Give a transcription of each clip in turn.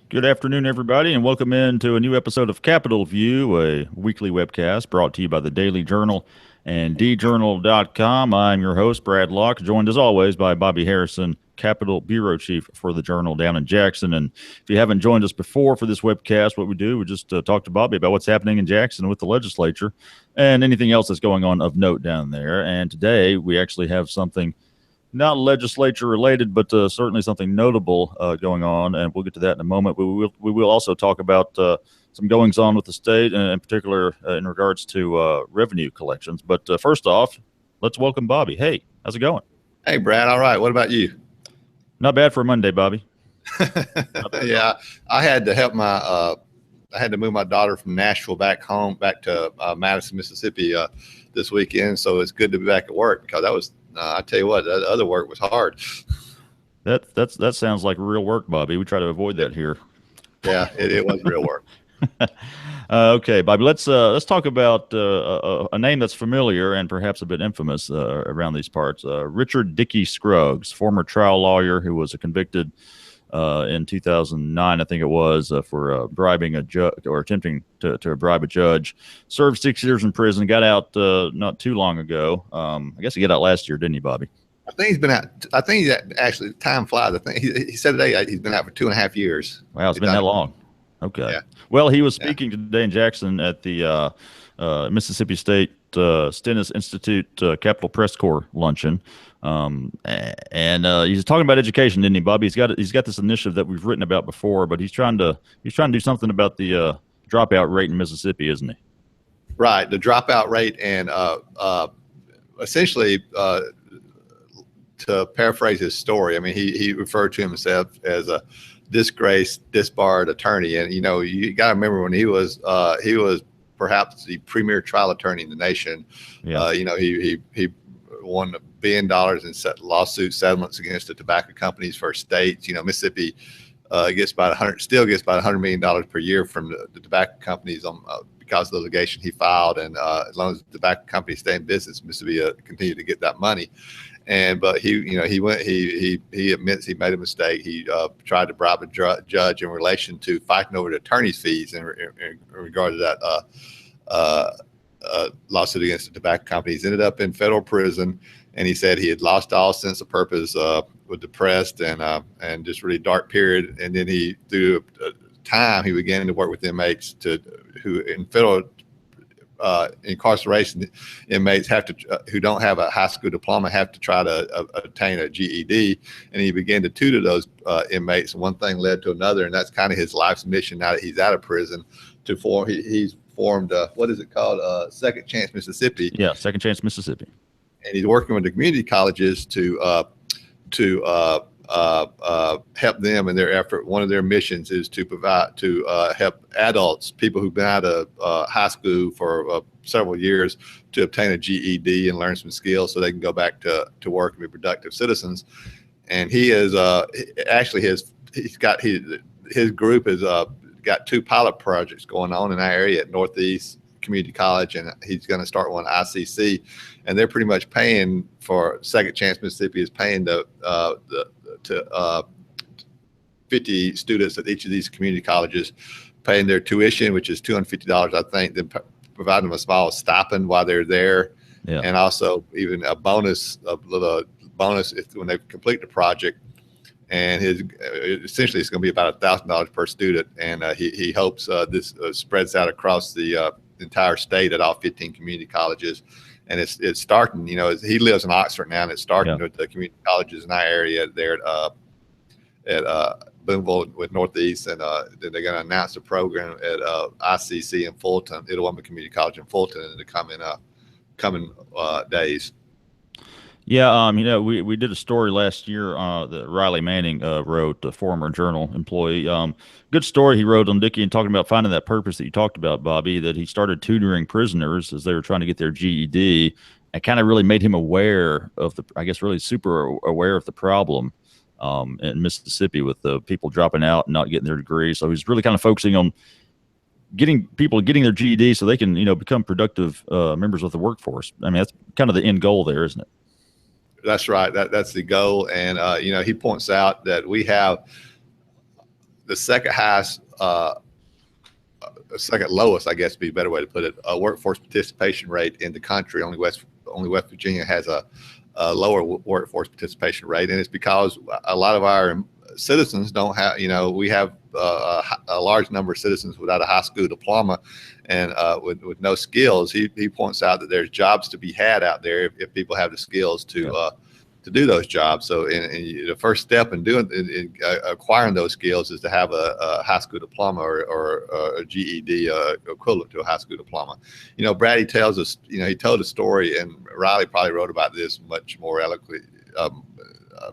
Good afternoon, everybody, and welcome into a new episode of Capitol View, a weekly webcast brought to you by the Daily Journal and djournal.com. I'm your host, Brad Locke, joined as always by Bobby Harrison, Capitol Bureau Chief for the Journal down in Jackson. And if you haven't joined us before for this webcast, what we do, we just talk to Bobby about what's happening in Jackson with the legislature and anything else that's going on of note down there. And today we actually have something not legislature related, but certainly something notable going on, and we'll get to that in a moment. We will also talk about some goings on with the state, and in particular in regards to revenue collections. But first off, let's welcome Bobby. Hey, how's it going? Hey, Brad. All right. What about you? Not bad for a Monday, Bobby. Yeah, I had to help I had to move my daughter from Nashville back home, back to Madison, Mississippi this weekend. So it's good to be back at work because that was, I tell you what, the other work was hard. That sounds like real work, Bobby. We try to avoid that here. Yeah, it was real work. Okay, Bobby. Let's talk about a name that's familiar and perhaps a bit infamous around these parts. Richard Dickie Scruggs, former trial lawyer who was convicted in 2009, I think it was, for bribing a judge or attempting to bribe a judge. Served 6 years in prison. Got out not too long ago. I guess he got out last year, didn't he, Bobby? I think he's been out. I think he's actually, time flies. I think he said today he's been out for 2.5 years. Wow, it's been that long. Okay. Yeah. Well, he was speaking today in Jackson at the Mississippi State Stennis Institute Capitol Press Corps luncheon. And he's talking about education, didn't he, Bobby? He's got this initiative that we've written about before, but he's trying to do something about the dropout rate in Mississippi, isn't he? Right. The dropout rate, and essentially, to paraphrase his story, I mean, he referred to himself as a disgraced, disbarred attorney, and you got to remember when he was perhaps the premier trial attorney in the nation. Yeah. He won $1 billion in lawsuit settlements against the tobacco companies for states. Mississippi gets about $100 million per year from the tobacco companies because of the litigation he filed, and as long as the tobacco companies stay in business, Mississippi continue to get that money. But he admits he made a mistake. He tried to bribe a judge in relation to fighting over the attorney's fees in regard to that lawsuit against the tobacco companies. Ended up in federal prison, and he said he had lost all sense of purpose, was depressed, and just really dark period. And then through time, he began to work with inmates who in federal incarceration, inmates who don't have a high school diploma have to try to obtain a GED, and he began to tutor those inmates. And one thing led to another, and that's kind of his life's mission now that he's out of prison. He's formed what is it called? Second Chance Mississippi. Yeah, Second Chance Mississippi. And he's working with the community colleges to help them in their effort. One of their missions is to help adults, people who've been out of high school for several years, to obtain a GED and learn some skills so they can go back to work and be productive citizens. And he is actually his group has got 2 pilot projects going on in our area at Northeast Community College, and he's going to start one at ICC, and they're pretty much paying for Second Chance Mississippi is paying to 50 students at each of these community colleges, paying their tuition, which is $250, I think, then providing them a small stipend while they're there. Yeah. And also even a little bonus when they complete the project. And essentially it's going to be about $1,000 per student. And he hopes this spreads out across the entire state at all 15 community colleges. And it's starting, he lives in Oxford now, and it's starting with the community colleges in our area there at Boonville with Northeast. And then they're going to announce the program at ICC in Fulton, Itawamba Community College in Fulton, in the coming days. Yeah, we did a story last year that Riley Manning wrote, a former Journal employee. Good story he wrote on Dickie, and talking about finding that purpose that you talked about, Bobby, that he started tutoring prisoners as they were trying to get their GED, and kind of really made him aware of really super aware of the problem in Mississippi with the people dropping out and not getting their degree. So he's really kind of focusing on getting their GED so they can, become productive members of the workforce. I mean, that's kind of the end goal there, isn't it? That's right. That's the goal. And, he points out that we have the second highest, second lowest, I guess would be a better way to put it, workforce participation rate in the country. Only West Virginia has a lower workforce participation rate, and it's because a lot of our citizens don't have, we have a large number of citizens without a high school diploma and with no skills. He points out that there's jobs to be had out there if people have the skills to do those jobs. So and the first step in acquiring those skills is to have a high school diploma or a GED equivalent to a high school diploma. Brad, he tells us, he told a story, and Riley probably wrote about this much more eloquently.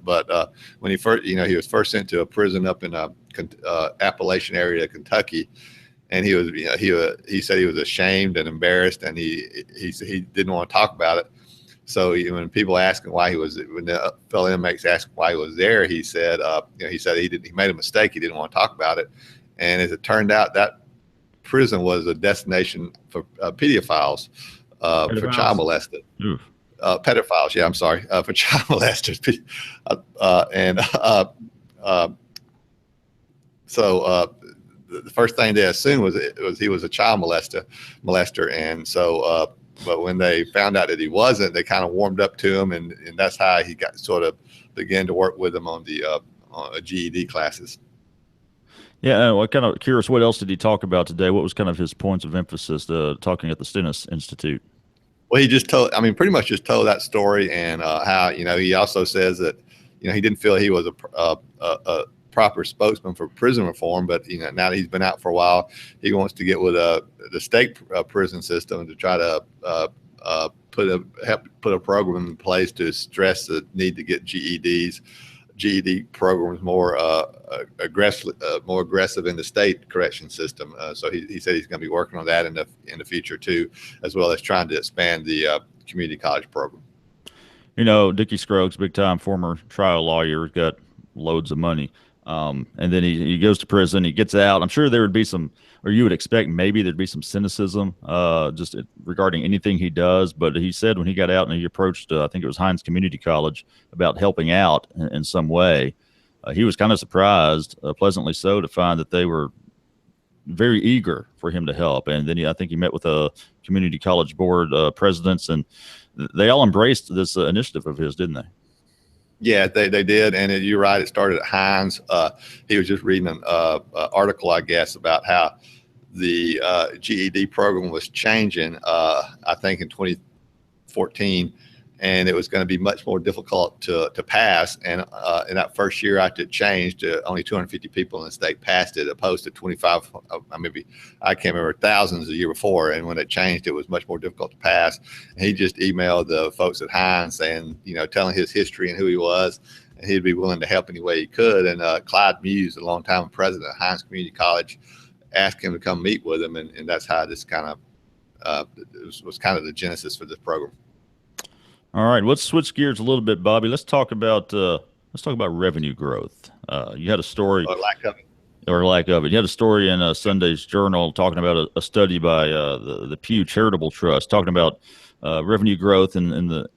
But when he first, he was first sent to a prison up in Appalachian area of Kentucky, and he was, he said he was ashamed and embarrassed, and he didn't want to talk about it. So when people ask him why when the fellow inmates asked why he was there, he said, he made a mistake. He didn't want to talk about it, and as it turned out, that prison was a destination for pedophiles, for child molested. Oof. Pedophiles, yeah, I'm sorry, for child molesters. So the first thing they assumed was he was a child molester, and so but when they found out that he wasn't, they kind of warmed up to him, and that's how he got sort of began to work with him on the GED classes. Yeah, I'm kind of curious, what else did he talk about today? What was kind of his points of emphasis talking at the Stennis Institute? Well, he just pretty much just told that story, and how, he also says that, he didn't feel he was a proper spokesman for prison reform, but now that he's been out for a while, he wants to get with the state prison system to try to put a program in place to stress the need to get GED programs more aggressive in the state correction system. So he said he's going to be working on that in the future too, as well as trying to expand the community college program. Dickie Scruggs, big time former trial lawyer, got loads of money. And then he goes to prison, he gets out. I'm sure there would be some, or you would expect maybe there'd be some cynicism just regarding anything he does. But he said when he got out and he approached, I think it was Hines Community College, about helping out in some way, he was kind of surprised, pleasantly so, to find that they were very eager for him to help. And then I think he met with a community college board presidents, and they all embraced this initiative of his, didn't they? Yeah, they did, and you're right. It started at Hines. He was just reading an article, I guess, about how the GED program was changing. I think in 2014, and it was going to be much more difficult to pass. And in that first year after it changed, only 250 people in the state passed it, opposed to 25, maybe I can't remember, thousands the year before. And when it changed, it was much more difficult to pass. And he just emailed the folks at Hines saying, telling his history and who he was, and he'd be willing to help any way he could. And Clyde Muse, a longtime president of Hines Community College, asked him to come meet with him, and that's how this kind of was kind of the genesis for this program. All right, let's switch gears a little bit, Bobby. Let's talk about revenue growth. You had a story, or lack of it. You had a story in Sunday's Journal talking about a study by the Pew Charitable Trust, talking about revenue growth in the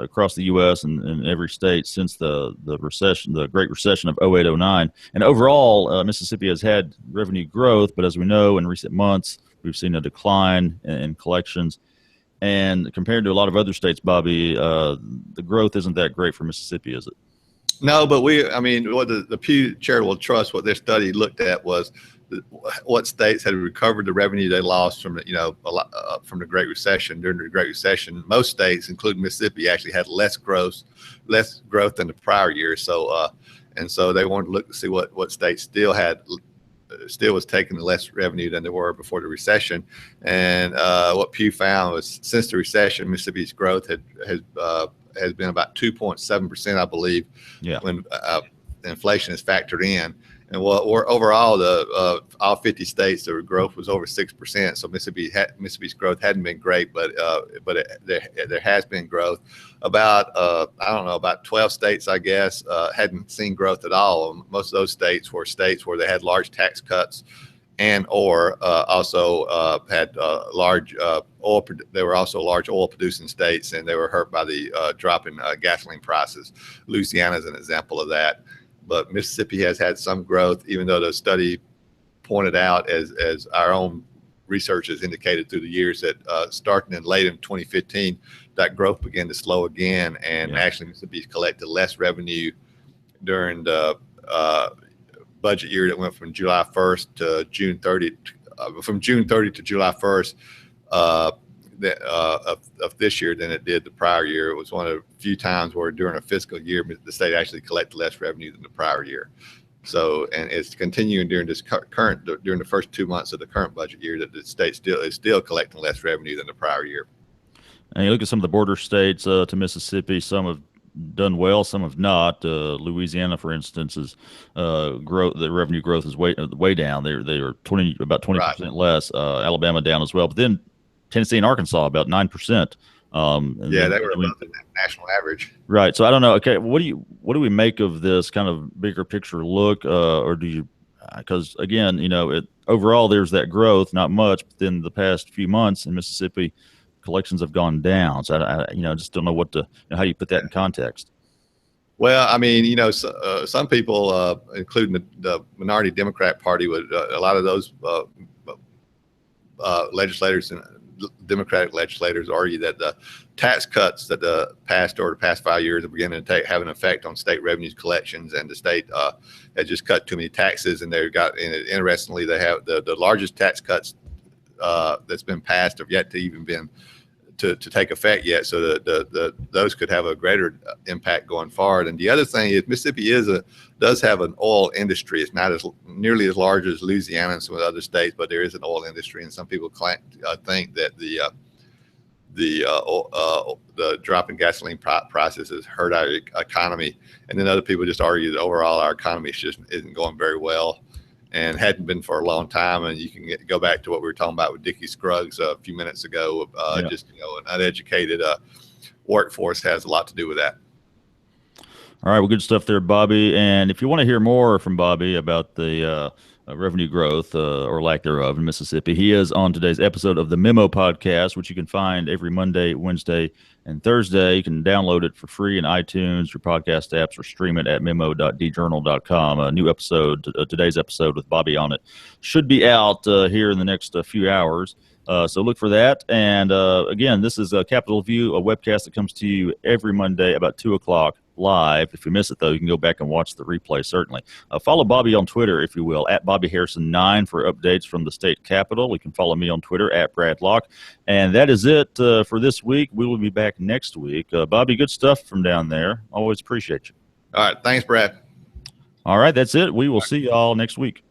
across the U.S. and in every state since the recession, the Great Recession of 08-09. And overall, Mississippi has had revenue growth, but as we know, in recent months, we've seen a decline in collections. And compared to a lot of other states, Bobby, the growth isn't that great for Mississippi, is it? No, but what the Pew Charitable Trust, what their study looked at was what states had recovered the revenue they lost from from the Great Recession. During the Great Recession, most states, including Mississippi, actually had less growth than the prior year. So and so they wanted to look to see what states still was taking less revenue than they were before the recession. And what Pew found was, since the recession, Mississippi's growth has been about 2.7%, I believe, when inflation is factored in. And overall, all 50 states, the growth was over 6%. So Mississippi's growth hadn't been great, but there has been growth. About 12 states, I guess, hadn't seen growth at all. Most of those states were states where they had large tax cuts, and or also had large oil. They were also large oil producing states, and they were hurt by the drop in gasoline prices. Louisiana is an example of that. but Mississippi has had some growth, even though the study pointed out, as our own research has indicated through the years, that starting in late in 2015, that growth began to slow again, and actually Mississippi collected less revenue during the budget year that went from July 1st to June 30th, from June 30th to July 1st of this year than it did the prior year. It was one of the few times where during a fiscal year, the state actually collected less revenue than the prior year. So, and it's continuing during this during the first 2 months of the current budget year that the state is still collecting less revenue than the prior year. And you look at some of the border states to Mississippi, some have done well, some have not. Louisiana, for instance, is growth. The revenue growth is way down. They are about 20% less. Alabama down as well, but then Tennessee and Arkansas about 9%. They were above the national average. Right. So I don't know. Okay, what do we make of this kind of bigger picture look, or do you? Because again, overall there's that growth, not much, but then the past few months in Mississippi, collections have gone down. So I just don't know how you put that in context. Well, I mean, some people, including the minority Democrat Party, a lot of those legislators and Democratic legislators argue that the tax cuts that the past 5 years are beginning to have an effect on state revenues collections, and the state has just cut too many taxes. And interestingly, they have the largest tax cuts that's been passed have yet to even been to take effect yet. So those could have a greater impact going forward. And the other thing is Mississippi does have an oil industry. It's not nearly as large as Louisiana and some of the other states, but there is an oil industry. And some people think that the drop in gasoline prices has hurt our economy. And then other people just argue that overall our economy just isn't going very well, and hadn't been for a long time. And you can go back to what we were talking about with Dickie Scruggs a few minutes ago. Just an uneducated workforce has a lot to do with that. All right, well, good stuff there, Bobby. And if you want to hear more from Bobby about the revenue growth or lack thereof in Mississippi, he is on today's episode of the Memo podcast, which you can find every Monday, Wednesday, and Thursday. You can download it for free in iTunes, your podcast apps, or stream it at memo.djournal.com. A new episode, today's episode with Bobby on it, should be out here in the next few hours. So look for that. And again, this is a Capitol View, a webcast that comes to you every Monday about 2 o'clock live. If you miss it, though, you can go back and watch the replay, certainly. Follow Bobby on Twitter, if you will, at BobbyHarrison9 for updates from the state capitol. You can follow me on Twitter at Brad Locke. And that is it for this week. We will be back next week. Bobby, good stuff from down there. Always appreciate you. All right. Thanks, Brad. All right. That's it. We will see you all next week.